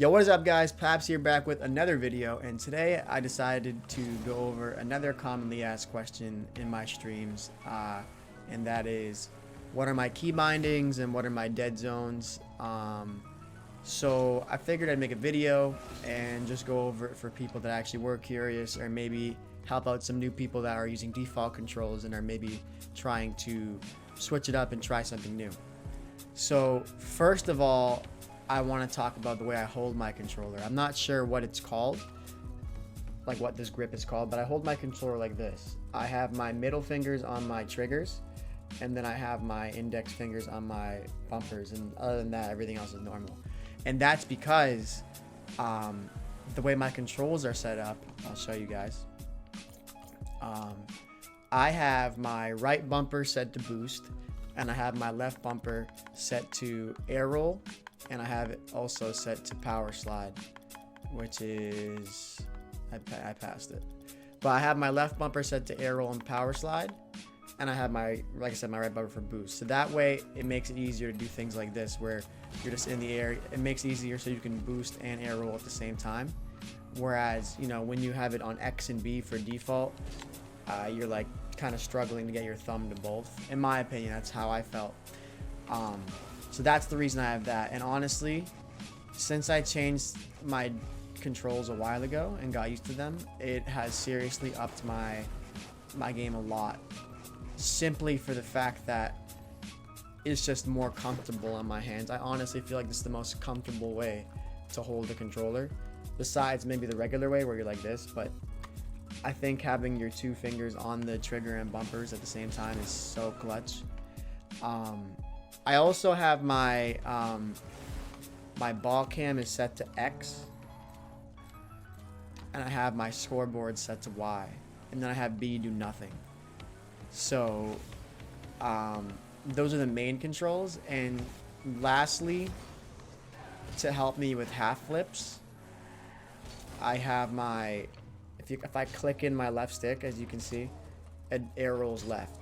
Yo, what is up, guys? Paps here, back with another video, and today I decided to go over another commonly asked question in my streams, and that is, what are my key bindings and what are my dead zones? So I figured I'd make a video and just go over it for people that actually were curious, or maybe help out some new people that are using default controls and are maybe trying to switch it up and try something new. So first of all, I want to talk about the way I hold my controller. I'm not sure what it's called, like what this grip is called, but I hold my controller like this. I have my middle fingers on my triggers, and then I have my index fingers on my bumpers, and other than that, everything else is normal. And that's because the way my controls are set up, I'll show you guys. I have my right bumper set to boost, and I have my left bumper set to air roll, and I have it also set to power slide, which is, I passed it. But I have my left bumper set to air roll and power slide, and I have my, like I said, my right bumper for boost. So that way it makes it easier to do things like this, where you're just in the air. It makes it easier so you can boost and air roll at the same time. Whereas, you know, when you have it on X and B for default, you're like kind of struggling to get your thumb to both. In my opinion, that's how I felt. So that's the reason I have that. And honestly, since I changed my controls a while ago and got used to them, it has seriously upped my game a lot. Simply for the fact that it's just more comfortable on my hands. I honestly feel like this is the most comfortable way to hold the controller, besides maybe the regular way where you're like this. But I think having your two fingers on the trigger and bumpers at the same time is so clutch. I also have my my ball cam is set to X, and I have my scoreboard set to Y, and then I have B do nothing. So those are the main controls. And lastly, to help me with half flips, I have my, if I click in my left stick, as you can see, it air rolls left.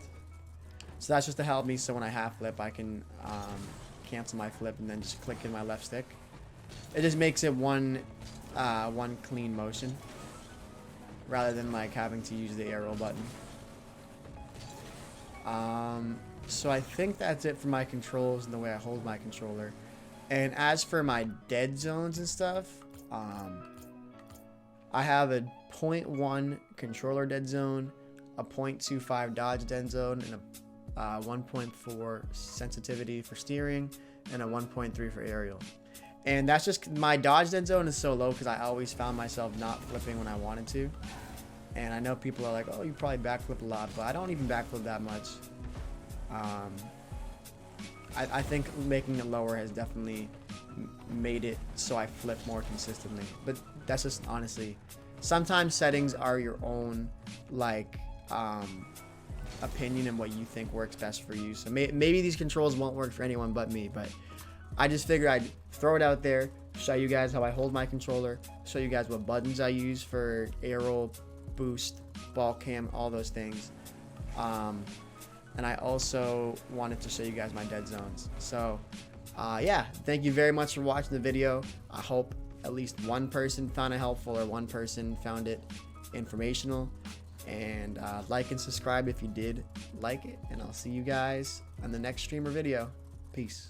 So that's just to help me, so when I half flip, I can cancel my flip and then just click in my left stick. It just makes it one clean motion, rather than like having to use the air roll button. So I think that's it for my controls and the way I hold my controller. And as for my dead zones and stuff, I have a 0.1 controller dead zone, a 0.25 dodge dead zone, and a 1.4 sensitivity for steering, and a 1.3 for aerial. And that's just, my dodge dead zone is so low because I always found myself not flipping when I wanted to. And I know people are like, oh, you probably backflip a lot, but I don't even backflip that much. I think making it lower has definitely made it so I flip more consistently. But that's just honestly, sometimes settings are your own, like, opinion and what you think works best for you. So maybe these controls won't work for anyone but me, but I just figured I'd throw it out there, show you guys how I hold my controller, show you guys what buttons I use for air roll, boost, ball cam, all those things. And I also wanted to show you guys my dead zones. So yeah, thank you very much for watching the video. I hope at least one person found it helpful, or one person found it informational. And like and subscribe if you did like it, and I'll see you guys on the next stream or video. Peace.